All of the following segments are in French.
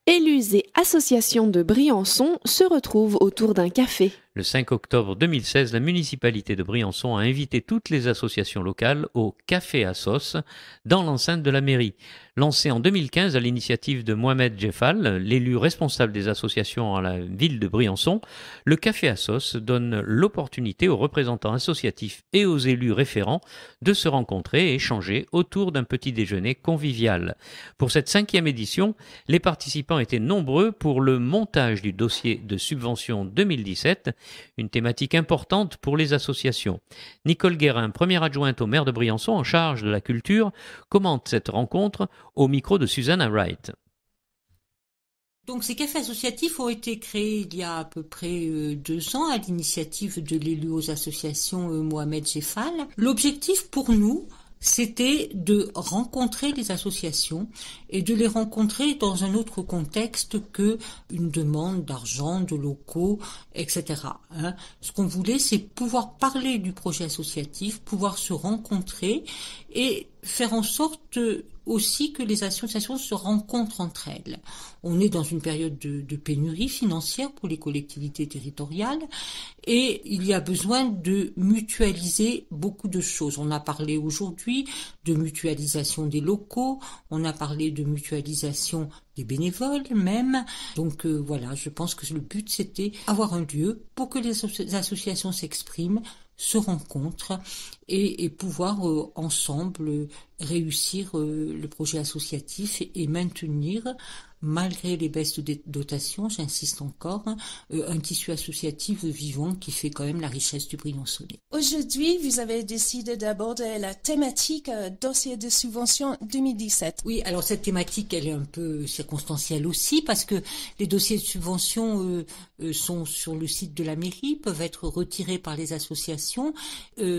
Élus et associations de Briançon se retrouvent autour d'un café. Le 5 octobre 2016, la municipalité de Briançon a invité toutes les associations locales au Café Assos dans l'enceinte de la mairie. Lancé en 2015 à l'initiative de Mohamed Jeffal, l'élu responsable des associations à la ville de Briançon, le Café Assos donne l'opportunité aux représentants associatifs et aux élus référents de se rencontrer et échanger autour d'un petit déjeuner convivial. Pour cette 5e édition, les participants étaient nombreux pour le montage du dossier de subvention 2017, une thématique importante pour les associations. Nicole Guérin, première adjointe au maire de Briançon en charge de la culture, commente cette rencontre au micro de Susanna Wright. Donc ces cafés associatifs ont été créés il y a à peu près 2 ans à l'initiative de l'élu aux associations Mohamed Jeffal. L'objectif pour nous, c'était de rencontrer les associations et de les rencontrer dans un autre contexte que une demande d'argent, de locaux, etc. Ce qu'on voulait, c'est pouvoir parler du projet associatif, pouvoir se rencontrer et faire en sorte aussi que les associations se rencontrent entre elles. On est dans une période de pénurie financière pour les collectivités territoriales et il y a besoin de mutualiser beaucoup de choses. On a parlé aujourd'hui de mutualisation des locaux, on a parlé de mutualisation des bénévoles même. Donc voilà, je pense que le but c'était avoir un lieu pour que les associations s'expriment, se rencontrent et pouvoir ensemble réussir le projet associatif et maintenir, malgré les baisses de dotation, j'insiste encore, un tissu associatif vivant qui fait quand même la richesse du Briançonnais. Aujourd'hui, vous avez décidé d'aborder la thématique dossier de subvention 2017. Oui, alors cette thématique, elle est un peu circonstancielle aussi, parce que les dossiers de subvention sont sur le site de la mairie, peuvent être retirés par les associations,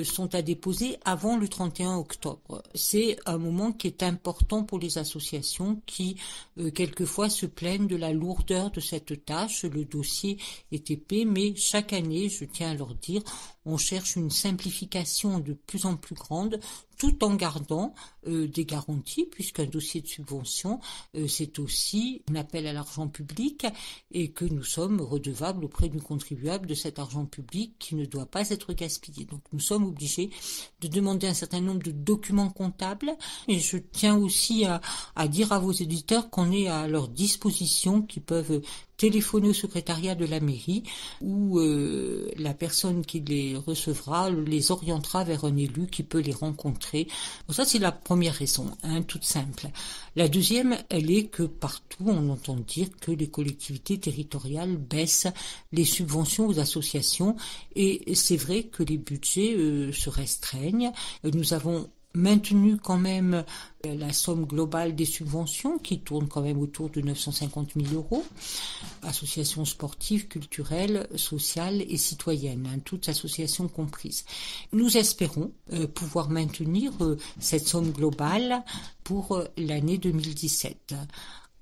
sont à déposer avant le 31 octobre. C'est un moment qui est important pour les associations qui, quelquefois, se plaignent de la lourdeur de cette tâche. Le dossier est épais, mais chaque année, je tiens à leur dire, on cherche une simplification de plus en plus grande, tout en gardant des garanties, puisqu'un dossier de subvention, c'est aussi un appel à l'argent public et que nous sommes redevables auprès du contribuable de cet argent public qui ne doit pas être gaspillé. Donc nous sommes obligés de demander un certain nombre de documents comptables et je tiens aussi à dire à vos éditeurs qu'on est à leur disposition, qui peuvent téléphoner au secrétariat de la mairie où la personne qui les recevra les orientera vers un élu qui peut les rencontrer. Bon, ça c'est la première raison, toute simple. La deuxième, elle est que partout on entend dire que les collectivités territoriales baissent les subventions aux associations et c'est vrai que les budgets se restreignent. Nous avons maintenu quand même la somme globale des subventions qui tourne quand même autour de 950 000 €, associations sportives, culturelles, sociales et citoyennes, toutes associations comprises. Nous espérons pouvoir maintenir cette somme globale pour l'année 2017.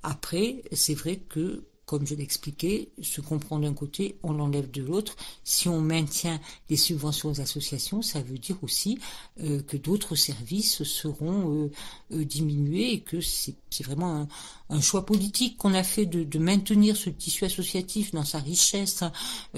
Après, c'est vrai que comme je l'expliquais, ce qu'on prend d'un côté, on l'enlève de l'autre. Si on maintient les subventions aux associations, ça veut dire aussi que d'autres services seront diminués et que c'est vraiment un choix politique qu'on a fait de maintenir ce tissu associatif dans sa richesse,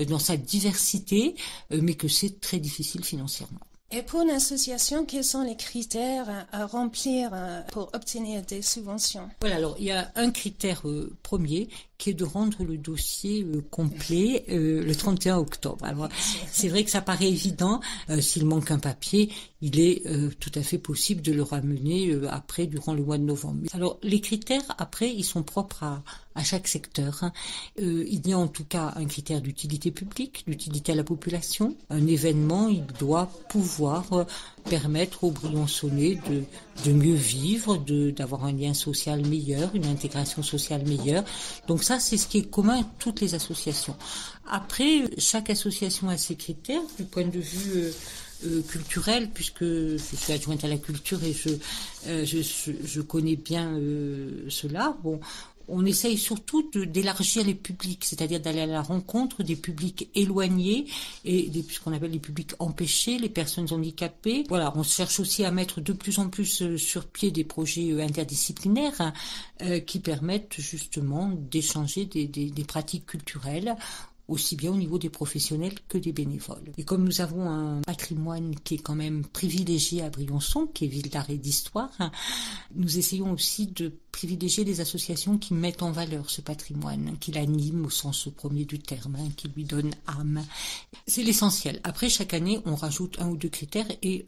dans sa diversité, mais que c'est très difficile financièrement. Et pour une association, quels sont les critères à remplir pour obtenir des subventions? Voilà, alors il y a un critère premier qui est de rendre le dossier complet le 31 octobre. Alors c'est vrai que ça paraît évident, s'il manque un papier, il est tout à fait possible de le ramener après, durant le mois de novembre. Alors les critères, après, ils sont propres à chaque secteur. Il y a en tout cas un critère d'utilité publique, d'utilité à la population. Un événement, il doit pouvoir permettre aux Briançonnais de mieux vivre, d'avoir un lien social meilleur, une intégration sociale meilleure. Donc ça, c'est ce qui est commun à toutes les associations. Après, chaque association a ses critères du point de vue culturelle, puisque je suis adjointe à la culture et je connais bien cela. Bon, on essaye surtout d'élargir les publics, c'est-à-dire d'aller à la rencontre des publics éloignés et ce qu'on appelle les publics empêchés, les personnes handicapées. Voilà, on cherche aussi à mettre de plus en plus sur pied des projets interdisciplinaires qui permettent justement d'échanger des pratiques culturelles, aussi bien au niveau des professionnels que des bénévoles. Et comme nous avons un patrimoine qui est quand même privilégié à Briançon, qui est ville d'art et d'histoire, nous essayons aussi de privilégier les associations qui mettent en valeur ce patrimoine, qui l'animent au sens premier du terme, qui lui donnent âme. C'est l'essentiel. Après, chaque année, on rajoute 1 ou 2 critères et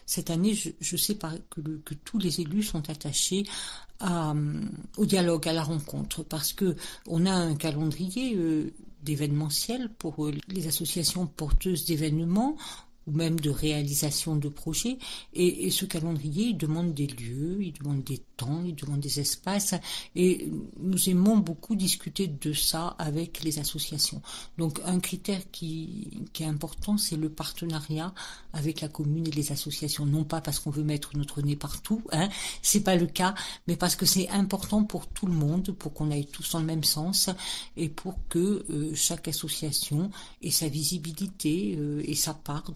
cette année, je sais que tous les élus sont attachés au dialogue, à la rencontre, parce que on a un calendrier d'événementiel pour les associations porteuses d'événements ou même de réalisation de projets. Et ce calendrier, il demande des lieux, il demande des temps, il demande des espaces. Et nous aimons beaucoup discuter de ça avec les associations. Donc un critère qui est important, c'est le partenariat avec la commune et les associations. Non pas parce qu'on veut mettre notre nez partout, c'est pas le cas, mais parce que c'est important pour tout le monde, pour qu'on aille tous dans le même sens et pour que chaque association ait sa visibilité et sa part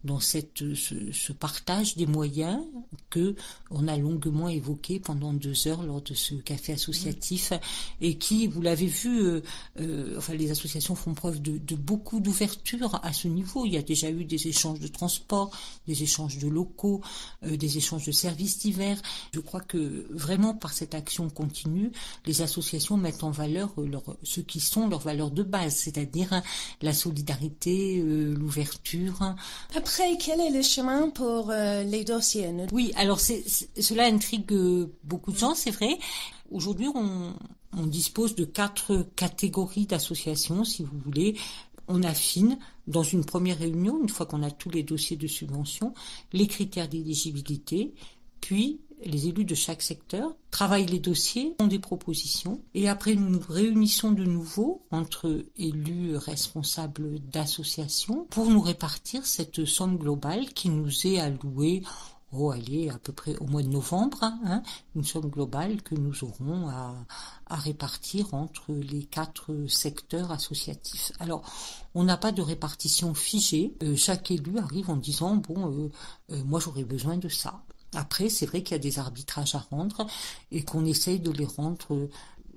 dans ce partage des moyens que on a longuement évoqué pendant 2 heures lors de ce café associatif et qui, vous l'avez vu, les associations font preuve de beaucoup d'ouverture à ce niveau. Il y a déjà eu des échanges de transport, des échanges de locaux, des échanges de services divers. Je crois que vraiment par cette action continue, les associations mettent en valeur ce qui sont leurs valeurs de base, c'est-à-dire la solidarité, l'ouverture. Après, quel est le chemin pour les dossiers? Oui, alors cela intrigue beaucoup de gens, c'est vrai. Aujourd'hui, on dispose de 4 catégories d'associations, si vous voulez. On affine dans une première réunion, une fois qu'on a tous les dossiers de subvention, les critères d'éligibilité, puis les élus de chaque secteur travaillent les dossiers, font des propositions, et après nous nous réunissons de nouveau entre élus responsables d'associations pour nous répartir cette somme globale qui nous est allouée à peu près au mois de novembre, une somme globale que nous aurons à répartir entre les 4 secteurs associatifs. Alors, on n'a pas de répartition figée. Chaque élu arrive en disant moi j'aurais besoin de ça. Après, c'est vrai qu'il y a des arbitrages à rendre et qu'on essaye de les rendre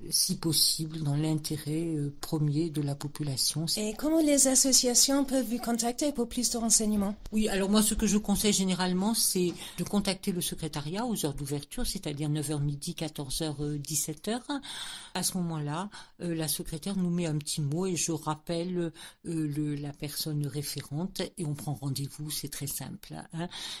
si possible dans l'intérêt premier de la population. Et comment les associations peuvent vous contacter pour plus de renseignements? Oui, alors moi ce que je conseille généralement, c'est de contacter le secrétariat aux heures d'ouverture, c'est-à-dire 9h midi, 14h, 17h. À ce moment-là, la secrétaire nous met un petit mot et je rappelle la personne référente et on prend rendez-vous, c'est très simple.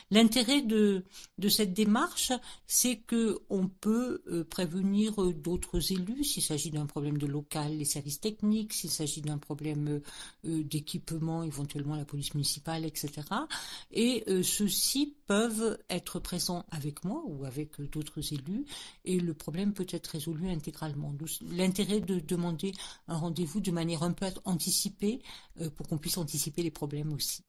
L'intérêt de cette démarche, c'est que on peut prévenir d'autres élus s'il s'agit d'un problème de local, les services techniques, s'il s'agit d'un problème d'équipement, éventuellement la police municipale, etc. Et ceux-ci peuvent être présents avec moi ou avec d'autres élus et le problème peut être résolu intégralement. L'intérêt de demander un rendez-vous de manière un peu anticipée pour qu'on puisse anticiper les problèmes aussi.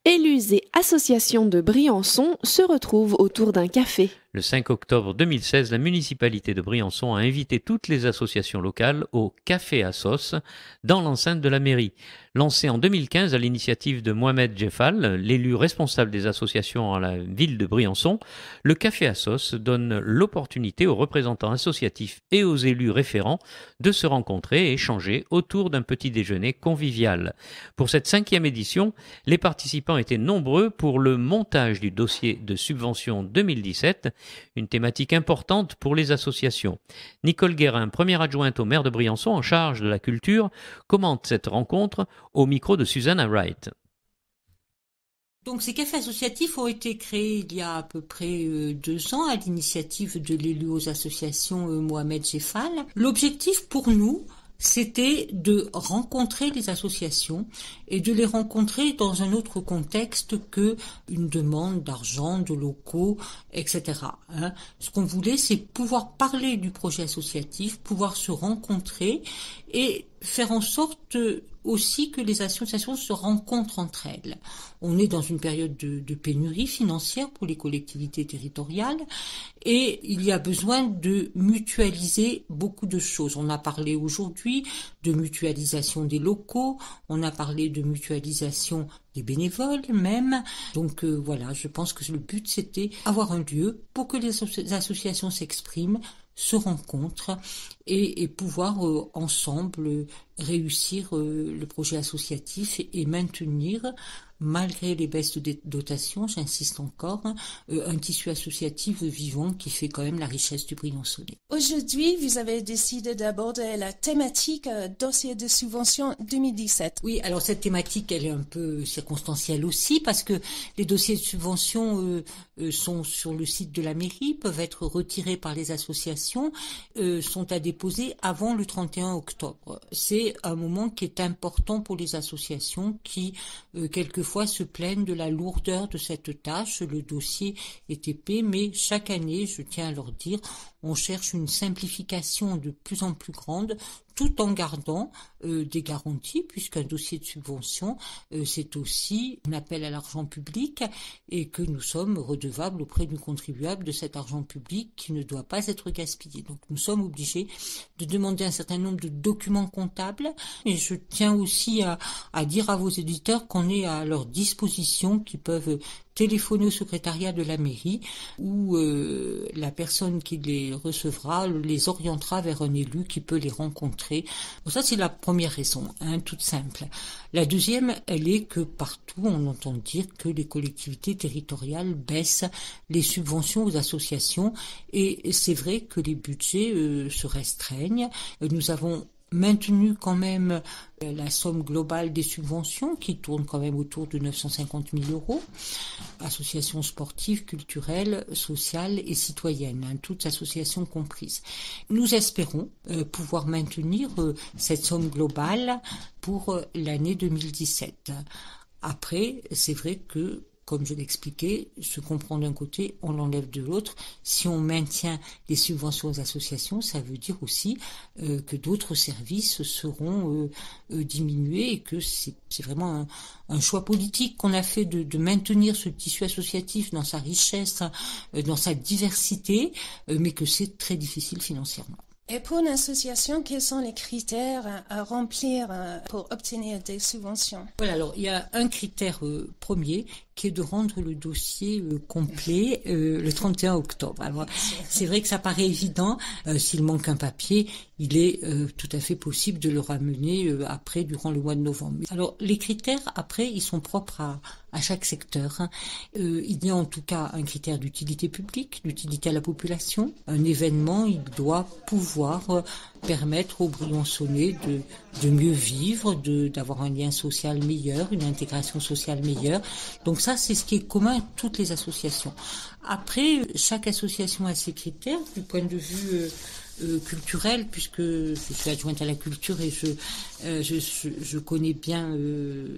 Élus et associations de Briançon se retrouvent autour d'un café. Le 5 octobre 2016, la municipalité de Briançon a invité toutes les associations locales au Café à Sauce dans l'enceinte de la mairie. Lancé en 2015 à l'initiative de Mohamed Jeffal, l'élu responsable des associations à la ville de Briançon, le Café à Sauce donne l'opportunité aux représentants associatifs et aux élus référents de se rencontrer et échanger autour d'un petit déjeuner convivial. Pour cette 5e édition, les participants étaient nombreux pour le montage du dossier de subvention 2017, une thématique importante pour les associations. Nicole Guérin, première adjointe au maire de Briançon en charge de la culture, commente cette rencontre au micro de Susanna Wright. Donc ces cafés associatifs ont été créés il y a à peu près 2 ans à l'initiative de l'élu aux associations Mohamed Jeffal. L'objectif pour nous, c'était de rencontrer les associations et de les rencontrer dans un autre contexte que une demande d'argent, de locaux, etc. Ce qu'on voulait, c'est pouvoir parler du projet associatif, pouvoir se rencontrer et faire en sorte aussi que les associations se rencontrent entre elles. On est dans une période de pénurie financière pour les collectivités territoriales et il y a besoin de mutualiser beaucoup de choses. On a parlé aujourd'hui de mutualisation des locaux, on a parlé de mutualisation des bénévoles même. Donc voilà, je pense que le but c'était avoir un lieu pour que les associations s'expriment, se rencontrent et pouvoir ensemble réussir le projet associatif et maintenir, malgré les baisses de dotation, j'insiste encore, un tissu associatif vivant qui fait quand même la richesse du Briançonnais. Aujourd'hui, vous avez décidé d'aborder la thématique dossier de subvention 2017. Oui, alors cette thématique, elle est un peu circonstancielle aussi, parce que les dossiers de subvention sont sur le site de la mairie, peuvent être retirés par les associations, sont à déposer avant le 31 octobre. C'est un moment qui est important pour les associations qui, quelquefois, se plaignent de la lourdeur de cette tâche. Le dossier est épais, mais chaque année, je tiens à leur dire, on cherche une simplification de plus en plus grande, tout en gardant des garanties, puisqu'un dossier de subvention, c'est aussi un appel à l'argent public et que nous sommes redevables auprès du contribuable de cet argent public qui ne doit pas être gaspillé. Donc nous sommes obligés de demander un certain nombre de documents comptables et je tiens aussi à dire à vos éditeurs qu'on est à leur disposition, qui peuvent téléphoner au secrétariat de la mairie où la personne qui les recevra les orientera vers un élu qui peut les rencontrer. Bon, ça c'est la première raison, toute simple. La deuxième, elle est que partout on entend dire que les collectivités territoriales baissent les subventions aux associations et c'est vrai que les budgets se restreignent. Nous avons maintenu quand même la somme globale des subventions qui tourne quand même autour de 950 000 €, associations sportives, culturelles, sociales et citoyennes, toutes associations comprises. Nous espérons pouvoir maintenir cette somme globale pour l'année 2017. Après, c'est vrai que, comme je l'expliquais, ce qu'on prend d'un côté, on l'enlève de l'autre. Si on maintient les subventions aux associations, ça veut dire aussi que d'autres services seront diminués et que c'est vraiment un choix politique qu'on a fait de maintenir ce tissu associatif dans sa richesse, dans sa diversité, mais que c'est très difficile financièrement. Et pour une association, quels sont les critères à remplir pour obtenir des subventions? Voilà, alors il y a un critère premier qui est de rendre le dossier complet le 31 octobre. Alors c'est vrai que ça paraît évident, s'il manque un papier, il est tout à fait possible de le ramener après, durant le mois de novembre. Alors les critères, après, ils sont propres à chaque secteur. Il y a en tout cas un critère d'utilité publique, d'utilité à la population. Un événement, il doit pouvoir permettre aux Briançonnais de mieux vivre, d'avoir un lien social meilleur, une intégration sociale meilleure. Donc ça, c'est ce qui est commun à toutes les associations. Après, chaque association a ses critères du point de vue culturel, puisque je suis adjointe à la culture et je connais bien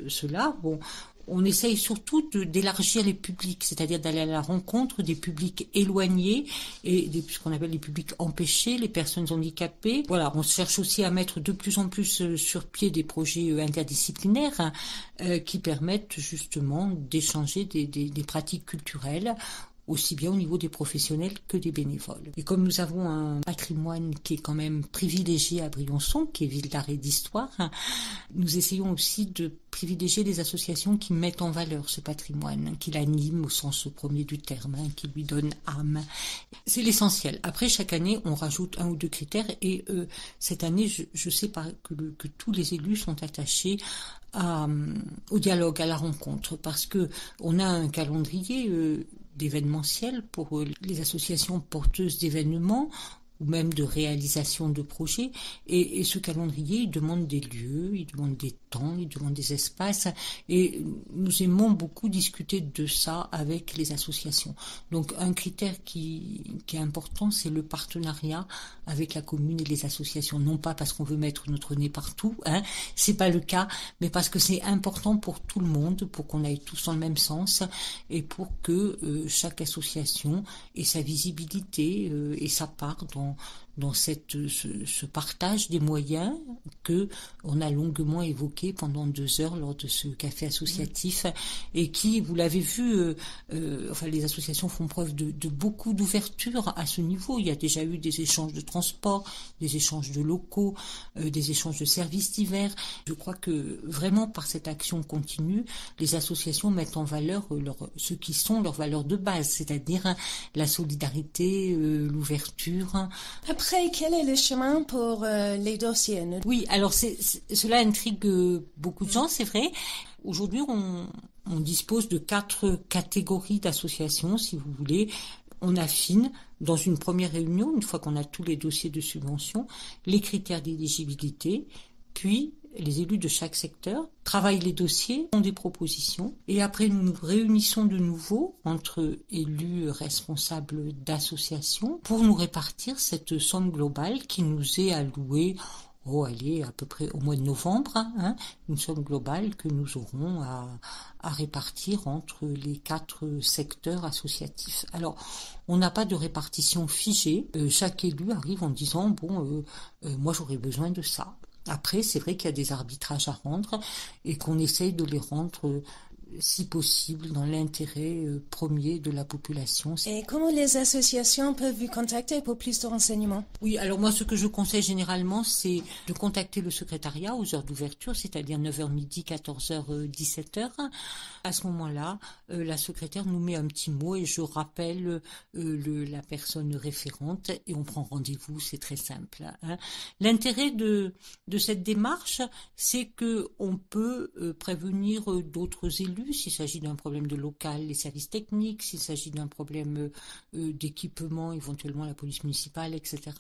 cela. Bon, on essaye surtout d'élargir les publics, c'est-à-dire d'aller à la rencontre des publics éloignés et ce qu'on appelle les publics empêchés, les personnes handicapées. Voilà, on cherche aussi à mettre de plus en plus sur pied des projets interdisciplinaires qui permettent justement d'échanger des pratiques culturelles, aussi bien au niveau des professionnels que des bénévoles. Et comme nous avons un patrimoine qui est quand même privilégié à Briançon, qui est ville d'art et d'histoire, nous essayons aussi de privilégier les associations qui mettent en valeur ce patrimoine, qui l'animent au sens premier du terme, qui lui donnent âme. C'est l'essentiel. Après, chaque année, on rajoute 1 ou 2 critères et cette année, je sais que tous les élus sont attachés au dialogue, à la rencontre, parce que on a un calendrier d'événementiel pour les associations porteuses d'événements ou même de réalisation de projets. Et ce calendrier, il demande des lieux, il demande des temps, ils demandent des espaces, et nous aimons beaucoup discuter de ça avec les associations. Donc un critère qui est important, c'est le partenariat avec la commune et les associations, non pas parce qu'on veut mettre notre nez partout, c'est pas le cas, mais parce que c'est important pour tout le monde, pour qu'on aille tous dans le même sens, et pour que chaque association ait sa visibilité et sa part dans ce partage des moyens que on a longuement évoqué pendant 2 heures lors de ce café associatif, et qui, vous l'avez vu, les associations font preuve de beaucoup d'ouverture à ce niveau. Il y a déjà eu des échanges de transport, des échanges de locaux, des échanges de services divers. Je crois que vraiment par cette action continue, les associations mettent en valeur ce qui sont leurs valeurs de base, c'est-à-dire la solidarité, l'ouverture. Après, quel est le chemin pour les dossiers? Oui, alors cela intrigue beaucoup de gens, c'est vrai. Aujourd'hui, on dispose de 4 catégories d'associations, si vous voulez. On affine dans une première réunion, une fois qu'on a tous les dossiers de subvention, les critères d'éligibilité, puis les élus de chaque secteur travaillent les dossiers, ont des propositions, et après nous nous réunissons de nouveau entre élus responsables d'associations pour nous répartir cette somme globale qui nous est allouée à peu près au mois de novembre, une somme globale que nous aurons à répartir entre les 4 secteurs associatifs. Alors, on n'a pas de répartition figée. Chaque élu arrive en disant moi j'aurais besoin de ça. Après, c'est vrai qu'il y a des arbitrages à rendre et qu'on essaye de les rendre si possible dans l'intérêt premier de la population. Et comment les associations peuvent vous contacter pour plus de renseignements? Oui, alors moi ce que je conseille généralement, c'est de contacter le secrétariat aux heures d'ouverture, c'est-à-dire 9h midi, 14h, 17h. À ce moment-là, la secrétaire nous met un petit mot et je rappelle la personne référente et on prend rendez-vous, c'est très simple. L'intérêt de cette démarche, c'est que on peut prévenir d'autres élus s'il s'agit d'un problème de local, les services techniques, s'il s'agit d'un problème d'équipement, éventuellement la police municipale, etc.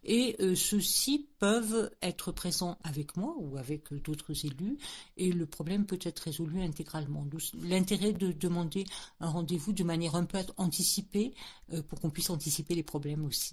Et ceux-ci peuvent être présents avec moi ou avec d'autres élus et le problème peut être résolu intégralement. L'intérêt de demander un rendez-vous de manière un peu anticipée pour qu'on puisse anticiper les problèmes aussi.